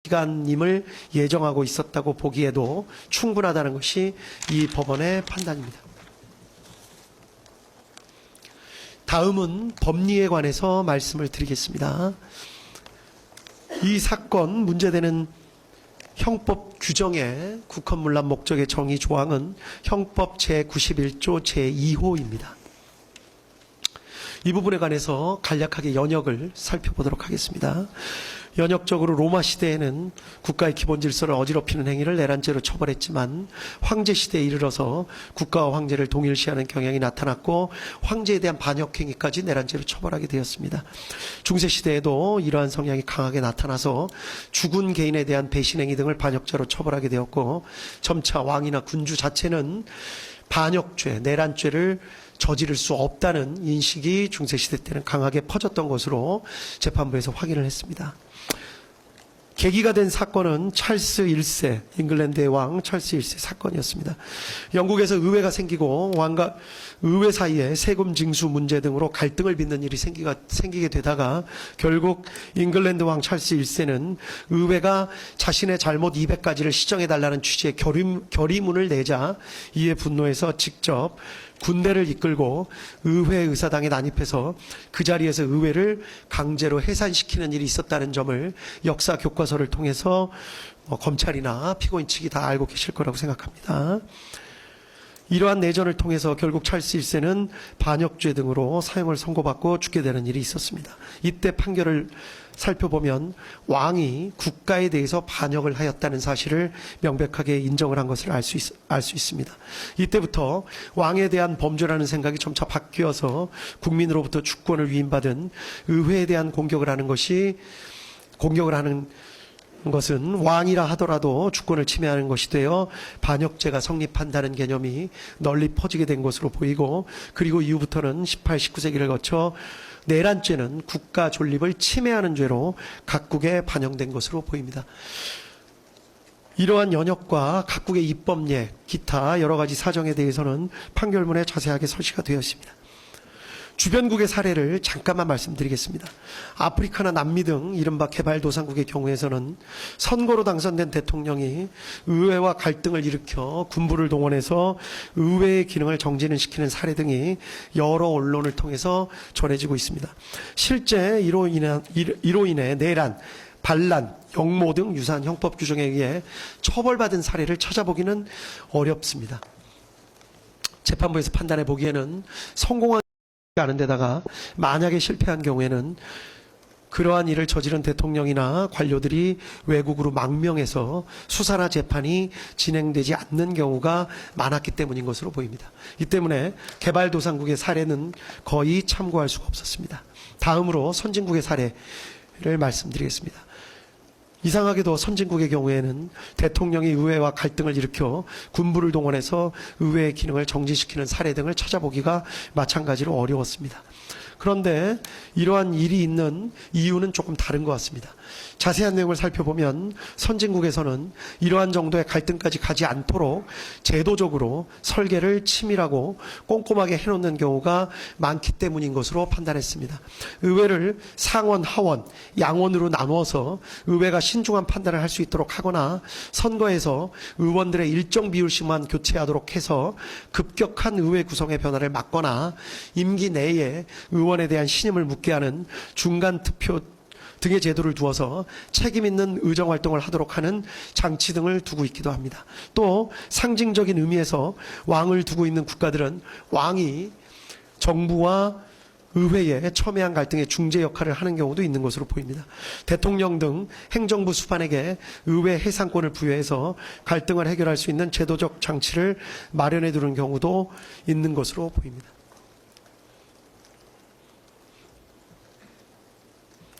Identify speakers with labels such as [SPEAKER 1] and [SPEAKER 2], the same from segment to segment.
[SPEAKER 1] 기간임을 예정하고 있었다고 보기에도 충분하다는 것이 이 법원의 판단입니다. 다음은 법리에 관해서 말씀을 드리겠습니다. 이 사건 문제되는 형법 규정의 국헌문란 목적의 정의 조항은 형법 제91조 제2호입니다. 이 부분에 관해서 간략하게 연역을 살펴보도록 하겠습니다. 연역적으로 로마 시대에는 국가의 기본 질서를 어지럽히는 행위를 내란죄로 처벌했지만 황제 시대에 이르러서 국가와 황제를 동일시하는 경향이 나타났고 황제에 대한 반역 행위까지 내란죄로 처벌하게 되었습니다. 중세 시대에도 이러한 성향이 강하게 나타나서 죽은 개인에 대한 배신 행위 등을 반역죄로 처벌하게 되었고 점차 왕이나 군주 자체는 반역죄, 내란죄를 저지를 수 없다는 인식이 중세시대 때는 강하게 퍼졌던 것으로 재판부에서 확인을 했습니다. 계기가 된 사건은 찰스 1세, 잉글랜드의 왕 찰스 1세 사건이었습니다. 영국에서 의회가 생기고 왕과 의회 사이에 세금 징수 문제 등으로 갈등을 빚는 일이 생기게 되다가 결국 잉글랜드 왕 찰스 1세는 의회가 자신의 잘못 200가지를 시정해달라는 취지의 결의문을 내자 이에 분노해서 직접 군대를 이끌고 의회 의사당에 난입해서 그 자리에서 의회를 강제로 해산시키는 일이 있었다는 점을 역사 교과서를 통해서 검찰이나 피고인 측이 다 알고 계실 거라고 생각합니다. 이러한 내전을 통해서 결국 찰스 1세는 반역죄 등으로 사형을 선고받고 죽게 되는 일이 있었습니다. 이때 판결을 살펴보면 왕이 국가에 대해서 반역을 하였다는 사실을 명백하게 인정을 한 것을 알 수 있습니다. 이때부터 왕에 대한 범죄라는 생각이 점차 바뀌어서 국민으로부터 주권을 위임받은 의회에 대한 공격을 하는 것은 왕이라 하더라도 주권을 침해하는 것이 되어 반역죄가 성립한다는 개념이 널리 퍼지게 된 것으로 보이고 그리고 이후부터는 18, 19세기를 거쳐 내란죄는 국가 존립을 침해하는 죄로 각국에 반영된 것으로 보입니다. 이러한 연역과 각국의 입법례, 기타 여러 가지 사정에 대해서는 판결문에 자세하게 설치가 되어 있습니다. 주변국의 사례를 잠깐만 말씀드리겠습니다. 아프리카나 남미 등 이른바 개발도상국의 경우에서는 선거로 당선된 대통령이 의회와 갈등을 일으켜 군부를 동원해서 의회의 기능을 정지시키는 사례 등이 여러 언론을 통해서 전해지고 있습니다. 실제 이로 인해 내란, 반란, 역모 등 유사한 형법 규정에 의해 처벌받은 사례를 찾아보기는 어렵습니다. 재판부에서 판단해 보기에는 성공한 않은 데다가 만약에 실패한 경우에는 그러한 일을 저지른 대통령이나 관료들이 외국으로 망명해서 수사나 재판이 진행되지 않는 경우가 많았기 때문인 것으로 보입니다. 이 때문에 개발도상국의 사례는 거의 참고할 수가 없었습니다. 다음으로 선진국의 사례를 말씀드리겠습니다. 이상하게도 선진국의 경우에는 대통령이 의회와 갈등을 일으켜 군부를 동원해서 의회의 기능을 정지시키는 사례 등을 찾아보기가 마찬가지로 어려웠습니다. 그런데 이러한 일이 있는 이유는 조금 다른 것 같습니다. 자세한 내용을 살펴보면 선진국에서는 이러한 정도의 갈등까지 가지 않도록 제도적으로 설계를 치밀하고 꼼꼼하게 해놓는 경우가 많기 때문인 것으로 판단했습니다. 의회를 상원, 하원, 양원으로 나누어서 의회가 신중한 판단을 할 수 있도록 하거나 선거에서 의원들의 일정 비율씩만 교체하도록 해서 급격한 의회 구성의 변화를 막거나 임기 내에 의원에 대한 신임을 묻게 하는 중간 투표 등의 제도를 두어서 책임 있는 의정활동을 하도록 하는 장치 등을 두고 있기도 합니다. 또 상징적인 의미에서 왕을 두고 있는 국가들은 왕이 정부와 의회에 첨예한 갈등의 중재 역할을 하는 경우도 있는 것으로 보입니다. 대통령 등 행정부 수반에게 의회 해상권을 부여해서 갈등을 해결할 수 있는 제도적 장치를 마련해 두는 경우도 있는 것으로 보입니다.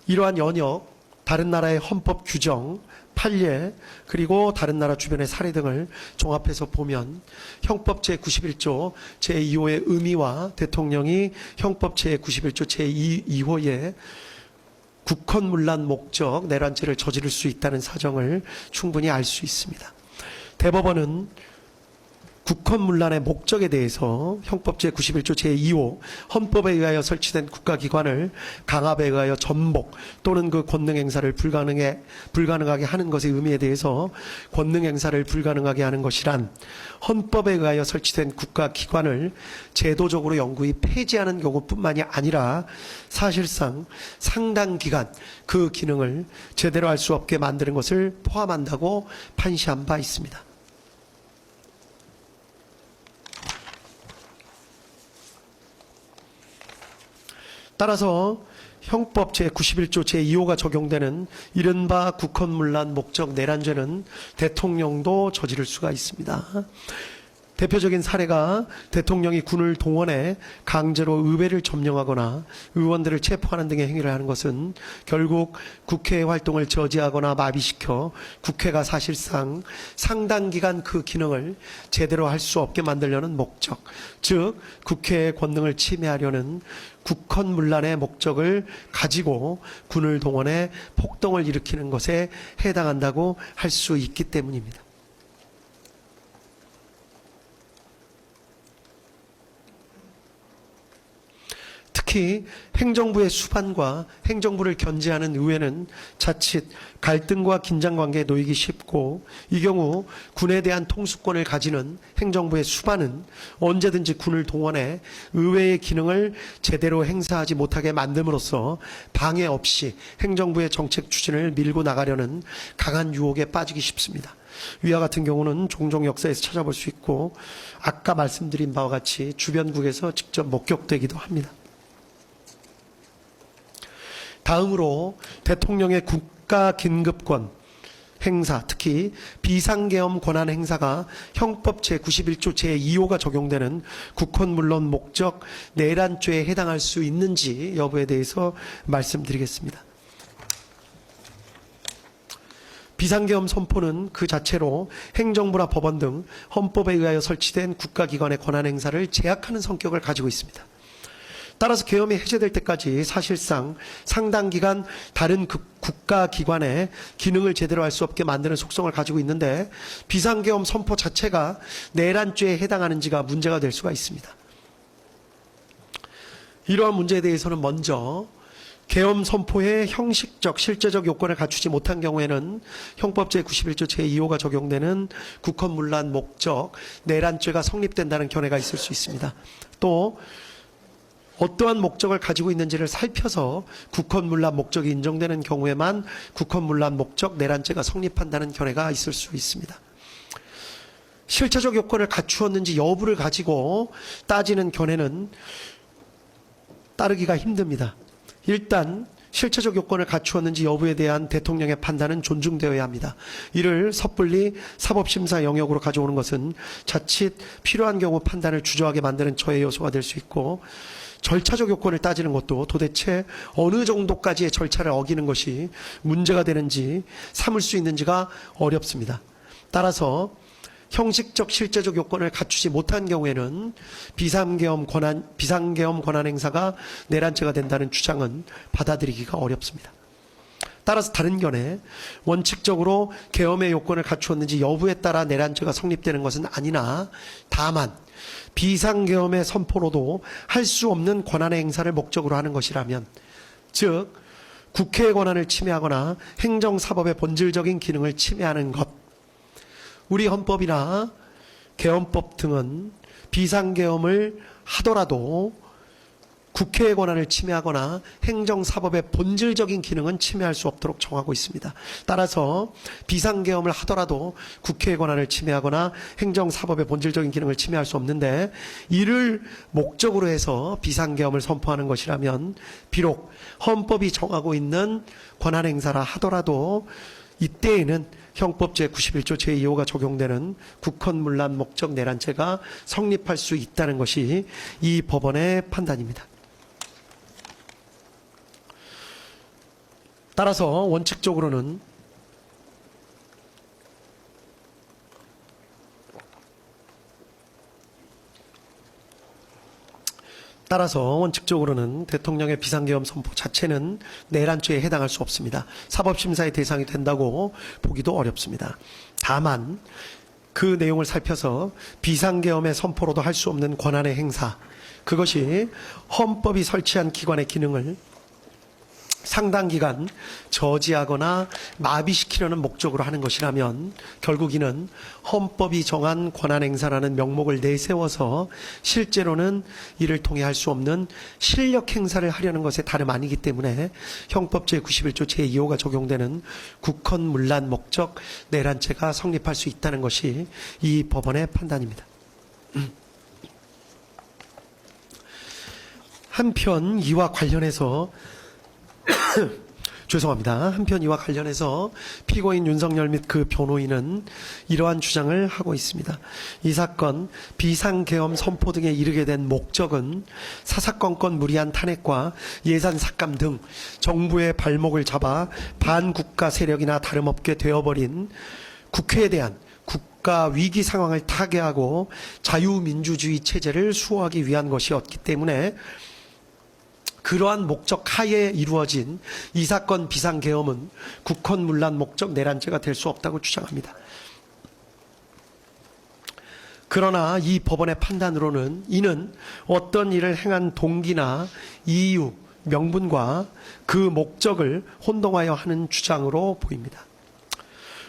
[SPEAKER 1] 이러한 연역, 다른 나라의 헌법 규정, 판례, 그리고 다른 나라 주변의 사례 등을 종합해서 보면 형법 제91조 제2호의 의미와 대통령이 형법 제91조 제2호의 국헌문란 목적 내란죄를 저지를 수 있다는 사정을 충분히 알 수 있습니다. 대법원은 국헌문란의 목적에 대해서 형법 제91조 제2호 헌법에 의하여 설치된 국가기관을 강압에 의하여 전복 또는 그 권능행사를 불가능하게 하는 것의 의미에 대해서 권능행사를 불가능하게 하는 것이란 헌법에 의하여 설치된 국가기관을 제도적으로 영구히 폐지하는 경우뿐만이 아니라 사실상 상당 기간 그 기능을 제대로 할 수 없게 만드는 것을 포함한다고 판시한 바 있습니다. 따라서 형법 제91조 제2호가 적용되는 이른바 국헌문란 목적 내란죄는 대통령도 저지를 수가 있습니다. 대표적인 사례가 대통령이 군을 동원해 강제로 의회를 점령하거나 의원들을 체포하는 등의 행위를 하는 것은 결국 국회의 활동을 저지하거나 마비시켜 국회가 사실상 상당 기간 그 기능을 제대로 할 수 없게 만들려는 목적, 즉 국회의 권능을 침해하려는 국헌문란의 목적을 가지고 군을 동원해 폭동을 일으키는 것에 해당한다고 할 수 있기 때문입니다. 특히 행정부의 수반과 행정부를 견제하는 의회는 자칫 갈등과 긴장관계에 놓이기 쉽고, 이 경우 군에 대한 통수권을 가지는 행정부의 수반은 언제든지 군을 동원해 의회의 기능을 제대로 행사하지 못하게 만듦으로써 방해 없이 행정부의 정책 추진을 밀고 나가려는 강한 유혹에 빠지기 쉽습니다. 위와 같은 경우는 종종 역사에서 찾아볼 수 있고 아까 말씀드린 바와 같이 주변국에서 직접 목격되기도 합니다. 다음으로 대통령의 국가 긴급권 행사, 특히 비상계엄 권한 행사가 형법 제91조 제2호가 적용되는 국헌문란 목적 내란죄에 해당할 수 있는지 여부에 대해서 말씀드리겠습니다. 비상계엄 선포는 그 자체로 행정부나 법원 등 헌법에 의하여 설치된 국가기관의 권한 행사를 제약하는 성격을 가지고 있습니다. 따라서 계엄이 해제될 때까지 사실상 상당 기간 다른 국가기관의 기능을 제대로 할 수 없게 만드는 속성을 가지고 있는데, 비상계엄 선포 자체가 내란죄에 해당하는지가 문제가 될 수가 있습니다. 이러한 문제에 대해서는 먼저 계엄 선포의 형식적, 실제적 요건을 갖추지 못한 경우에는 형법 제91조 제2호가 적용되는 국헌문란 목적 내란죄가 성립된다는 견해가 있을 수 있습니다. 또 어떠한 목적을 가지고 있는지를 살펴서 국헌문란 목적이 인정되는 경우에만 국헌문란 목적 내란죄가 성립한다는 견해가 있을 수 있습니다. 실체적 요건을 갖추었는지 여부를 가지고 따지는 견해는 따르기가 힘듭니다. 일단 실체적 요건을 갖추었는지 여부에 대한 대통령의 판단은 존중되어야 합니다. 이를 섣불리 사법심사 영역으로 가져오는 것은 자칫 필요한 경우 판단을 주저하게 만드는 저해 요소가 될 수 있고, 절차적 요건을 따지는 것도 도대체 어느 정도까지의 절차를 어기는 것이 문제가 되는지 삼을 수 있는지가 어렵습니다. 따라서 형식적 실제적 요건을 갖추지 못한 경우에는 비상계엄 권한 행사가 내란죄가 된다는 주장은 받아들이기가 어렵습니다. 따라서 다른 견해, 원칙적으로 계엄의 요건을 갖추었는지 여부에 따라 내란죄가 성립되는 것은 아니나, 다만 비상계엄의 선포로도 할 수 없는 권한의 행사를 목적으로 하는 것이라면, 즉 국회의 권한을 침해하거나 행정사법의 본질적인 기능을 침해하는 것, 우리 헌법이나 계엄법 등은 비상계엄을 하더라도 국회의 권한을 침해하거나 행정사법의 본질적인 기능은 침해할 수 없도록 정하고 있습니다. 따라서 비상계엄을 하더라도 국회의 권한을 침해하거나 행정사법의 본질적인 기능을 침해할 수 없는데, 이를 목적으로 해서 비상계엄을 선포하는 것이라면 비록 헌법이 정하고 있는 권한행사라 하더라도 이때에는 형법 제91조 제2호가 적용되는 국헌문란 목적 내란죄가 성립할 수 있다는 것이 이 법원의 판단입니다. 따라서 원칙적으로는 대통령의 비상계엄 선포 자체는 내란죄에 해당할 수 없습니다. 사법심사의 대상이 된다고 보기도 어렵습니다. 다만 그 내용을 살펴서 비상계엄의 선포로도 할 수 없는 권한의 행사, 그것이 헌법이 설치한 기관의 기능을 상당 기간 저지하거나 마비시키려는 목적으로 하는 것이라면 결국 이는 헌법이 정한 권한행사라는 명목을 내세워서 실제로는 이를 통해 할 수 없는 실력 행사를 하려는 것에 다름 아니기 때문에 형법 제91조 제2호가 적용되는 국헌문란 목적 내란죄가 성립할 수 있다는 것이 이 법원의 판단입니다. 한편 이와 관련해서 죄송합니다. 한편 이와 관련해서 피고인 윤석열 및 그 변호인은 이러한 주장을 하고 있습니다. 이 사건 비상계엄 선포 등에 이르게 된 목적은 사사건건 무리한 탄핵과 예산 삭감 등 정부의 발목을 잡아 반국가 세력이나 다름없게 되어버린 국회에 대한 국가 위기 상황을 타개하고 자유민주주의 체제를 수호하기 위한 것이었기 때문에 그러한 목적 하에 이루어진 이 사건 비상계엄은 국헌문란 목적 내란죄가 될 수 없다고 주장합니다. 그러나 이 법원의 판단으로는 이는 어떤 일을 행한 동기나 이유, 명분과 그 목적을 혼동하여 하는 주장으로 보입니다.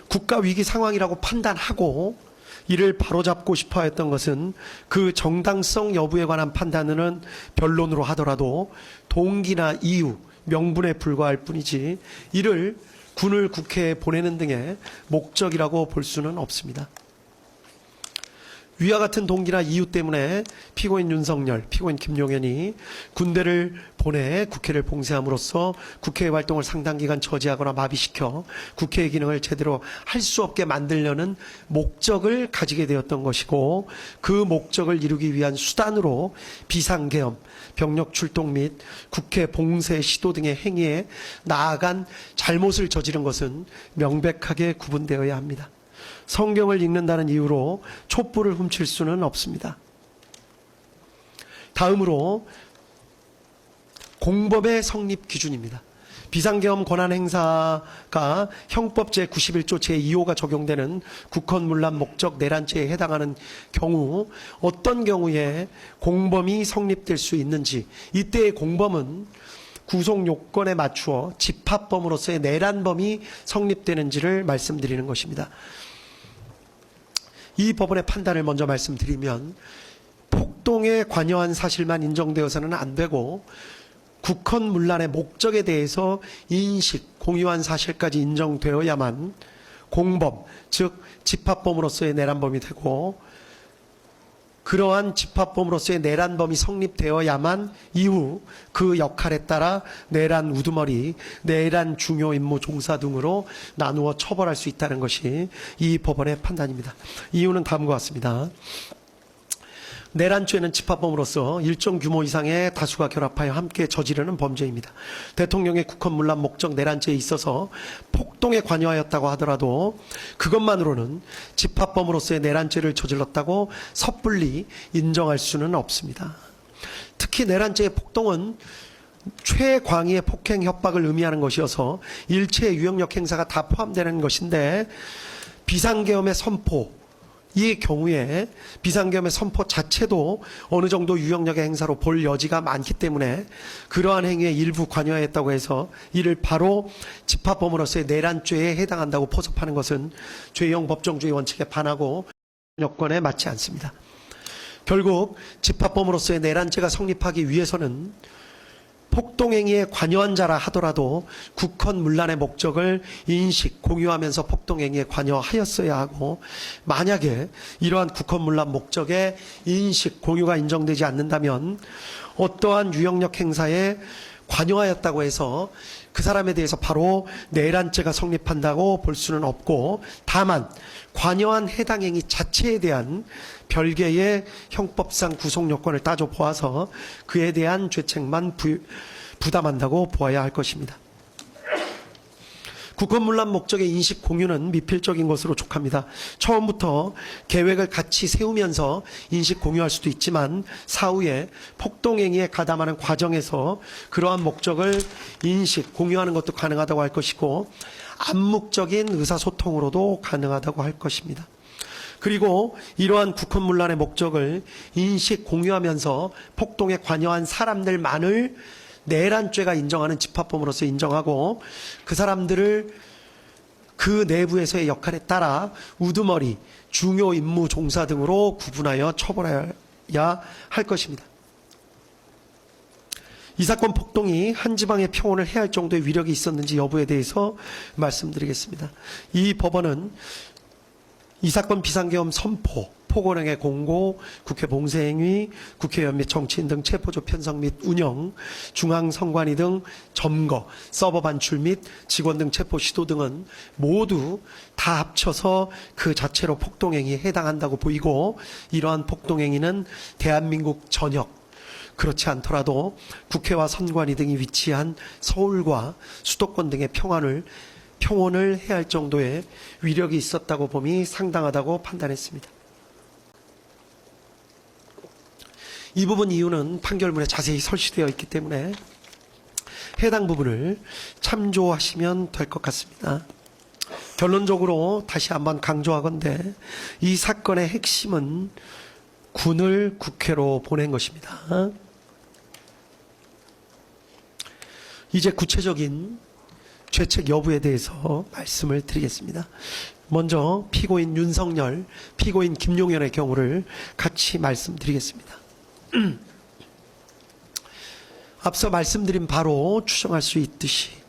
[SPEAKER 1] 국가 위기 상황이라고 판단하고 이를 바로잡고 싶어 했던 것은 그 정당성 여부에 관한 판단은 변론으로 하더라도 동기나 이유, 명분에 불과할 뿐이지 이를 군을 국회에 보내는 등의 목적이라고 볼 수는 없습니다. 위와 같은 동기나 이유 때문에 피고인 윤석열, 피고인 김용현이 군대를 보내 국회를 봉쇄함으로써 국회의 활동을 상당 기간 저지하거나 마비시켜 국회의 기능을 제대로 할 수 없게 만들려는 목적을 가지게 되었던 것이고 그 목적을 이루기 위한 수단으로 비상계엄, 병력 출동 및 국회 봉쇄 시도 등의 행위에 나아간 잘못을 저지른 것은 명백하게 구분되어야 합니다. 성경을 읽는다는 이유로 촛불을 훔칠 수는 없습니다. 다음으로 공범의 성립 기준입니다. 비상계엄 권한행사가 형법 제91조 제2호가 적용되는 국헌문란 목적 내란죄에 해당하는 경우 어떤 경우에 공범이 성립될 수 있는지, 이때의 공범은 구속 요건에 맞추어 집합범으로서의 내란범이 성립되는지를 말씀드리는 것입니다. 이 법원의 판단을 먼저 말씀드리면 폭동에 관여한 사실만 인정되어서는 안 되고 국헌문란의 목적에 대해서 인식, 공유한 사실까지 인정되어야만 공범, 즉 집합범으로서의 내란범이 되고 그러한 집합범으로서의 내란범이 성립되어야만 이후 그 역할에 따라 내란 우두머리, 내란 중요 임무 종사 등으로 나누어 처벌할 수 있다는 것이 이 법원의 판단입니다. 이유는 다음과 같습니다. 내란죄는 집합범으로서 일정 규모 이상의 다수가 결합하여 함께 저지르는 범죄입니다. 대통령의 국헌문란 목적 내란죄에 있어서 폭동에 관여하였다고 하더라도 그것만으로는 집합범으로서의 내란죄를 저질렀다고 섣불리 인정할 수는 없습니다. 특히 내란죄의 폭동은 최광의의 폭행 협박을 의미하는 것이어서 일체의 유형력 행사가 다 포함되는 것인데 비상계엄의 선포, 이 경우에 비상계엄의 선포 자체도 어느 정도 유형력의 행사로 볼 여지가 많기 때문에 그러한 행위에 일부 관여했다고 해서 이를 바로 집합범으로서의 내란죄에 해당한다고 포섭하는 것은 죄형 법정주의 원칙에 반하고 여건에 맞지 않습니다. 결국 집합범으로서의 내란죄가 성립하기 위해서는 폭동행위에 관여한 자라 하더라도 국헌문란의 목적을 인식, 공유하면서 폭동행위에 관여하였어야 하고 만약에 이러한 국헌문란 목적의 인식, 공유가 인정되지 않는다면 어떠한 유형력 행사에 관여하였다고 해서 그 사람에 대해서 바로 내란죄가 성립한다고 볼 수는 없고 다만 관여한 해당 행위 자체에 대한 별개의 형법상 구속 요건을 따져 보아서 그에 대한 죄책만 부담한다고 보아야 할 것입니다. 국헌문란 목적의 인식 공유는 미필적인 것으로 족합니다. 처음부터 계획을 같이 세우면서 인식 공유할 수도 있지만 사후에 폭동행위에 가담하는 과정에서 그러한 목적을 인식 공유하는 것도 가능하다고 할 것이고 암묵적인 의사소통으로도 가능하다고 할 것입니다. 그리고 이러한 국헌문란의 목적을 인식 공유하면서 폭동에 관여한 사람들만을 내란죄가 인정하는 집합범으로서 인정하고 그 사람들을 그 내부에서의 역할에 따라 우두머리, 중요 임무 종사 등으로 구분하여 처벌해야 할 것입니다. 이 사건 폭동이 한 지방의 평온을 해할 정도의 위력이 있었는지 여부에 대해서 말씀드리겠습니다. 이 법원은 이 사건 비상계엄 선포, 포고령의 공고, 국회 봉쇄행위, 국회의원 및 정치인 등 체포조 편성 및 운영, 중앙선관위 등 점거, 서버 반출 및 직원 등 체포 시도 등은 모두 다 합쳐서 그 자체로 폭동행위에 해당한다고 보이고, 이러한 폭동행위는 대한민국 전역, 그렇지 않더라도 국회와 선관위 등이 위치한 서울과 수도권 등의 평온을 해야 할 정도의 위력이 있었다고 봄이 상당하다고 판단했습니다. 이 부분 이유는 판결문에 자세히 설치되어 있기 때문에 해당 부분을 참조하시면 될 것 같습니다. 결론적으로 다시 한번 강조하건대 이 사건의 핵심은 군을 국회로 보낸 것입니다. 이제 구체적인 죄책 여부에 대해서 말씀을 드리겠습니다. 먼저 피고인 윤석열, 피고인 김용현의 경우를 같이 말씀드리겠습니다. 앞서 말씀드린 바로 추정할 수 있듯이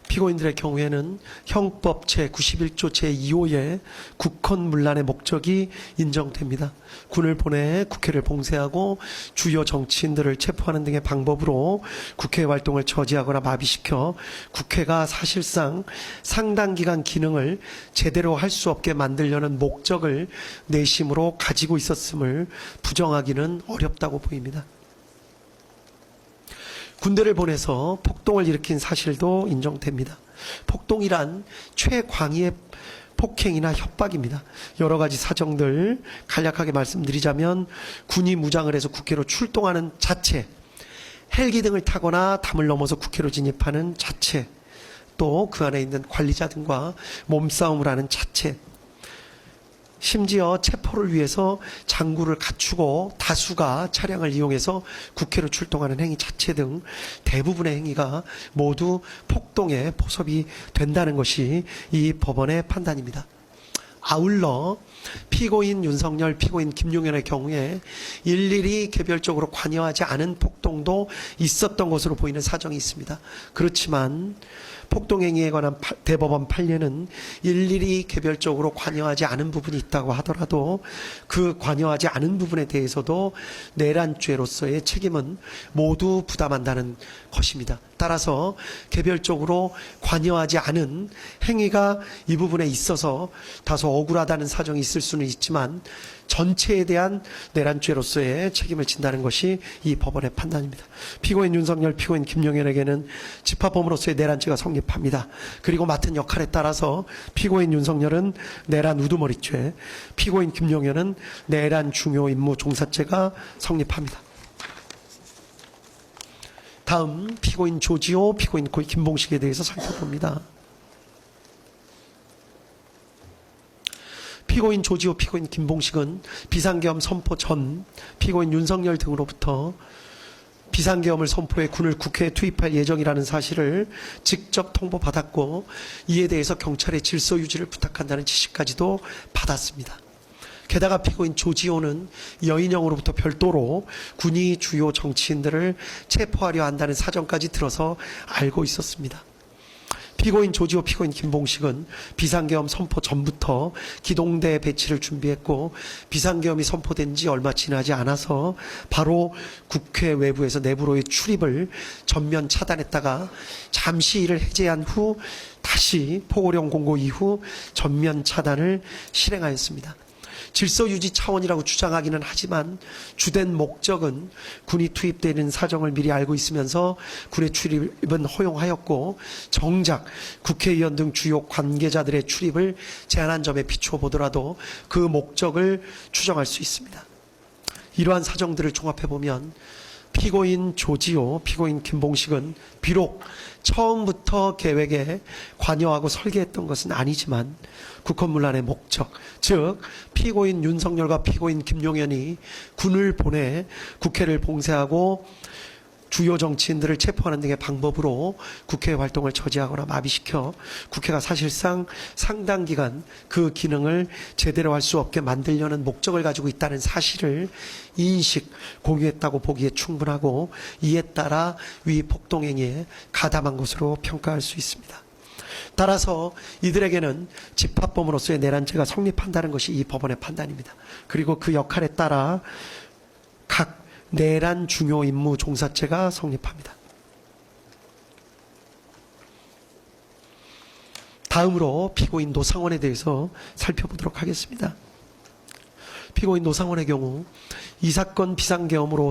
[SPEAKER 1] 피고인들의 경우에는 형법 제91조 제2호의 국헌문란의 목적이 인정됩니다. 군을 보내 국회를 봉쇄하고 주요 정치인들을 체포하는 등의 방법으로 국회 활동을 저지하거나 마비시켜 국회가 사실상 상당 기간 기능을 제대로 할 수 없게 만들려는 목적을 내심으로 가지고 있었음을 부정하기는 어렵다고 보입니다. 군대를 보내서 폭동을 일으킨 사실도 인정됩니다. 폭동이란 최광의의 폭행이나 협박입니다. 여러 가지 사정들 간략하게 말씀드리자면 군이 무장을 해서 국회로 출동하는 자체, 헬기 등을 타거나 담을 넘어서 국회로 진입하는 자체, 또 그 안에 있는 관리자 등과 몸싸움을 하는 자체, 심지어 체포를 위해서 장구를 갖추고 다수가 차량을 이용해서 국회로 출동하는 행위 자체 등 대부분의 행위가 모두 폭동에 포섭이 된다는 것이 이 법원의 판단입니다. 아울러 피고인 윤석열, 피고인 김용현의 경우에 일일이 개별적으로 관여하지 않은 폭동도 있었던 것으로 보이는 사정이 있습니다. 그렇지만 폭동행위에 관한 대법원 판례는 일일이 개별적으로 관여하지 않은 부분이 있다고 하더라도 그 관여하지 않은 부분에 대해서도 내란죄로서의 책임은 모두 부담한다는 것입니다. 따라서 개별적으로 관여하지 않은 행위가 이 부분에 있어서 다소 억울하다는 사정이 있을 수는 있지만 전체에 대한 내란죄로서의 책임을 진다는 것이 이 법원의 판단입니다. 피고인 윤석열, 피고인 김용현에게는 집합범으로서의 내란죄가 성립합니다. 그리고 맡은 역할에 따라서 피고인 윤석열은 내란 우두머리죄, 피고인 김용현은 내란 중요 임무 종사죄가 성립합니다. 다음 피고인 조지호, 피고인 김봉식에 대해서 살펴봅니다. 피고인 조지호, 피고인 김봉식은 비상계엄 선포 전 피고인 윤석열 등으로부터 비상계엄을 선포해 군을 국회에 투입할 예정이라는 사실을 직접 통보받았고 이에 대해서 경찰의 질서 유지를 부탁한다는 지시까지도 받았습니다. 게다가 피고인 조지호는 여인영으로부터 별도로 군이 주요 정치인들을 체포하려 한다는 사정까지 들어서 알고 있었습니다. 피고인 조지호, 피고인 김봉식은 비상계엄 선포 전부터 기동대 배치를 준비했고 비상계엄이 선포된 지 얼마 지나지 않아서 바로 국회 외부에서 내부로의 출입을 전면 차단했다가 잠시 이를 해제한 후 다시 포고령 공고 이후 전면 차단을 실행하였습니다. 질서 유지 차원이라고 주장하기는 하지만 주된 목적은 군이 투입되는 사정을 미리 알고 있으면서 군의 출입은 허용하였고 정작 국회의원 등 주요 관계자들의 출입을 제한한 점에 비추어 보더라도 그 목적을 추정할 수 있습니다. 이러한 사정들을 종합해보면 피고인 조지호, 피고인 김봉식은 비록 처음부터 계획에 관여하고 설계했던 것은 아니지만 국헌문란의 목적, 즉 피고인 윤석열과 피고인 김용현이 군을 보내 국회를 봉쇄하고 주요 정치인들을 체포하는 등의 방법으로 국회 활동을 저지하거나 마비시켜 국회가 사실상 상당 기간 그 기능을 제대로 할 수 없게 만들려는 목적을 가지고 있다는 사실을 인식, 공유했다고 보기에 충분하고, 이에 따라 위 폭동행위에 가담한 것으로 평가할 수 있습니다. 따라서 이들에게는 집합범으로서의 내란죄가 성립한다는 것이 이 법원의 판단입니다. 그리고 그 역할에 따라 각 내란 중요 임무 종사죄가 성립합니다. 다음으로 피고인 노상원에 대해서 살펴보도록 하겠습니다. 피고인 노상원의 경우 이 사건 비상계엄으로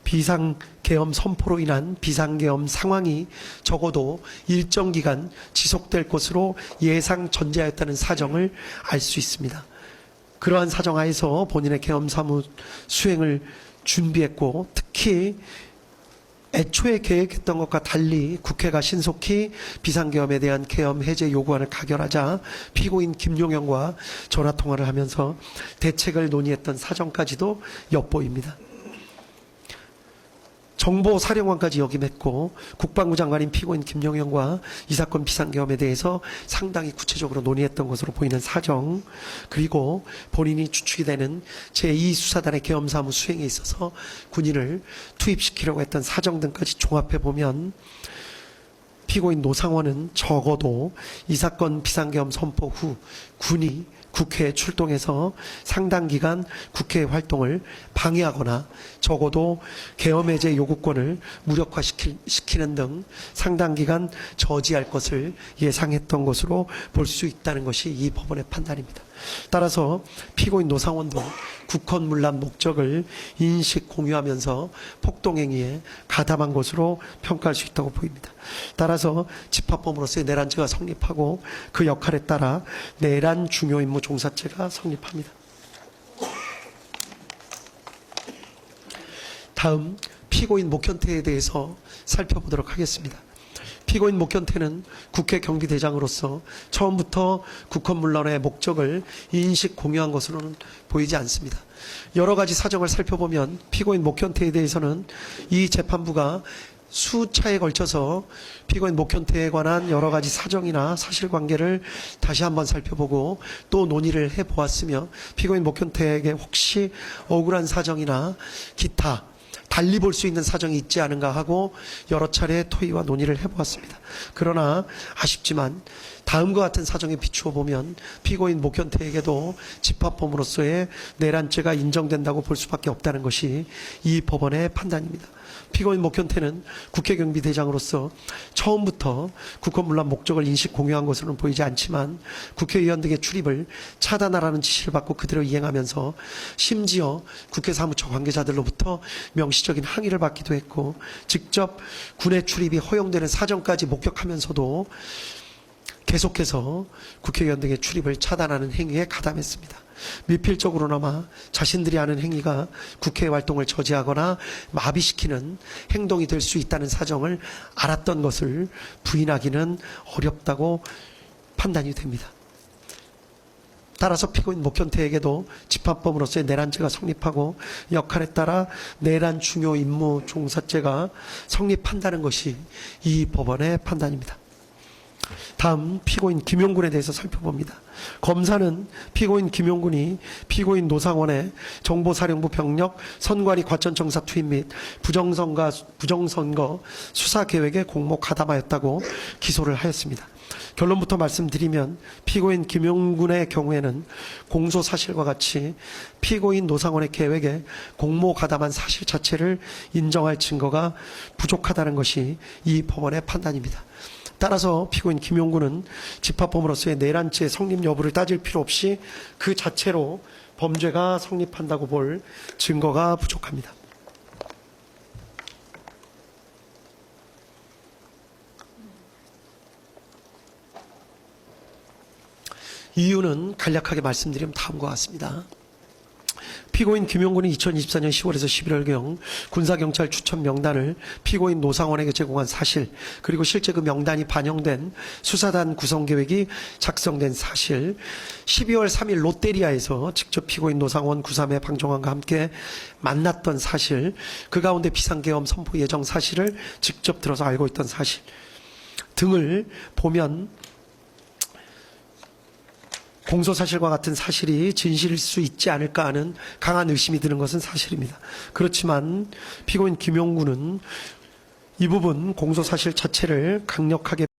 [SPEAKER 1] 비상계엄 선포로 인한 비상계엄 상황이 적어도 일정 기간 지속될 것으로 예상 전제하였다는 사정을 알 수 있습니다. 그러한 사정하에서 본인의 계엄 사무 수행을 준비했고, 특히 애초에 계획했던 것과 달리 국회가 신속히 비상계엄에 대한 계엄 해제 요구안을 가결하자 피고인 김용현과 전화통화를 하면서 대책을 논의했던 사정까지도 엿보입니다. 정보사령관까지 역임했고 국방부 장관인 피고인 김용현과 이 사건 비상계엄에 대해서 상당히 구체적으로 논의했던 것으로 보이는 사정, 그리고 본인이 주축이 되는 제2수사단의 계엄사무 수행에 있어서 군인을 투입시키려고 했던 사정 등까지 종합해보면 피고인 노상원은 적어도 이 사건 비상계엄 선포 후 군이 국회에 출동해서 상당 기간 국회 활동을 방해하거나 적어도 계엄 해제 요구권을 무력화시키는 등 상당 기간 저지할 것을 예상했던 것으로 볼 수 있다는 것이 이 법원의 판단입니다. 따라서 피고인 노상원도 국헌문란 목적을 인식 공유하면서 폭동행위에 가담한 것으로 평가할 수 있다고 보입니다. 따라서 집합범으로서의 내란죄가 성립하고 그 역할에 따라 내란 중요임무 종사죄가 성립합니다. 다음 피고인 목현태에 대해서 살펴보도록 하겠습니다. 피고인 목현태는 국회 경비대장으로서 처음부터 국헌문란의 목적을 인식 공유한 것으로는 보이지 않습니다. 여러 가지 사정을 살펴보면 피고인 목현태에 대해서는 이 재판부가 수차에 걸쳐서 피고인 목현태에 관한 여러 가지 사정이나 사실관계를 다시 한번 살펴보고 또 논의를 해보았으며, 피고인 목현태에게 혹시 억울한 사정이나 기타 달리 볼 수 있는 사정이 있지 않은가 하고 여러 차례 토의와 논의를 해보았습니다. 그러나 아쉽지만 다음과 같은 사정에 비추어 보면 피고인 목현태에게도 집합범으로서의 내란죄가 인정된다고 볼 수밖에 없다는 것이 이 법원의 판단입니다. 피고인 목현태는 국회경비대장으로서 처음부터 국헌문란 목적을 인식 공유한 것으로는 보이지 않지만 국회의원 등의 출입을 차단하라는 지시를 받고 그대로 이행하면서 심지어 국회 사무처 관계자들로부터 명시적인 항의를 받기도 했고 직접 군의 출입이 허용되는 사정까지 목격하면서도 계속해서 국회의원 등의 출입을 차단하는 행위에 가담했습니다. 미필적으로나마 자신들이 하는 행위가 국회 활동을 저지하거나 마비시키는 행동이 될 수 있다는 사정을 알았던 것을 부인하기는 어렵다고 판단이 됩니다. 따라서 피고인 목현태에게도 집합범으로서의 내란죄가 성립하고 역할에 따라 내란 중요 임무 종사죄가 성립한다는 것이 이 법원의 판단입니다. 다음 피고인 김용군에 대해서 살펴봅니다. 검사는 피고인 김용군이 피고인 노상원의 정보사령부 병력 선관위 과천청사 투입 및 부정선거 수사계획에 공모 가담하였다고 기소를 하였습니다. 결론부터 말씀드리면 피고인 김용군의 경우에는 공소 사실과 같이 피고인 노상원의 계획에 공모 가담한 사실 자체를 인정할 증거가 부족하다는 것이 이 법원의 판단입니다. 따라서 피고인 김용군은 집합범으로서의 내란죄 성립 여부를 따질 필요 없이 그 자체로 범죄가 성립한다고 볼 증거가 부족합니다. 이유는 간략하게 말씀드리면 다음과 같습니다. 피고인 김용군이 2024년 10월에서 11월경 군사경찰 추천 명단을 피고인 노상원에게 제공한 사실, 그리고 실제 그 명단이 반영된 수사단 구성계획이 작성된 사실, 12월 3일 롯데리아에서 직접 피고인 노상원 구삼의 방종환과 함께 만났던 사실, 그 가운데 비상계엄 선포 예정 사실을 직접 들어서 알고 있던 사실 등을 보면 공소사실과 같은 사실이 진실일 수 있지 않을까 하는 강한 의심이 드는 것은 사실입니다. 그렇지만 피고인 김용군은 이 부분 공소사실 자체를 강력하게